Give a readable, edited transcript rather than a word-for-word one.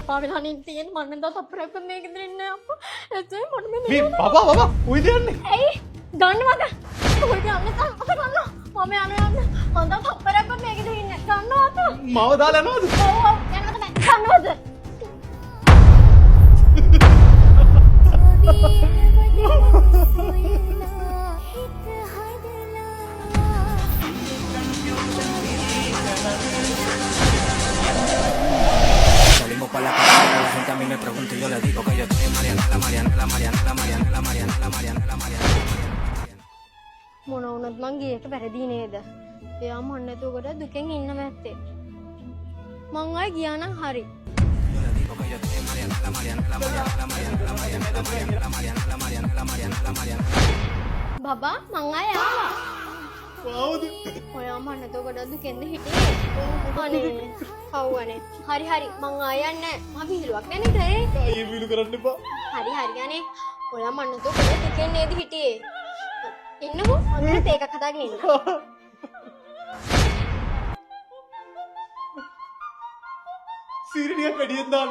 පාවෙලානින් තියෙන මන්න දා තප්පරයක් මේක දෙන්නේ අප්පා එතේ මට මේ බබා කොයිද යන්නේ ඇයි ගන්නවද කොයිද යන්නේ අත ගන්න මම යන්නේ මන්ද තප්පරයක් මේක දෙන්නේ ගන්නවද මාව දාලා යනවද ඔව් යනවද ගන්නවද Salimos para la calle, la gente a mí me pregunta y yo le digo que yo soy Mariana. මොන වුණත් මං ගියක වැරදි නේද? එයා මන් නැතුවකට දුකෙන් ඉන්නම ඇත්තේ. මං ආයි ගියා නම් හරි. බබා මං ආයි ආවා. කොහොමද ඔයා මන් නැතුවකට දුකෙන්ද හිටියේ? අනේ කව්වනේ. හරි මං ආයි යන්නේ. මම විහිළුවක් නේ කරේ. අයිය විලු කරන්න එපා හරි යන්නේ. ඔයා මන් නැතුවකට දුකෙන් නේද හිටියේ? ඉන්නකෝ මම තේක කතාගෙන ඉන්න. සීරිනියක් වැඩියෙන් දාන්න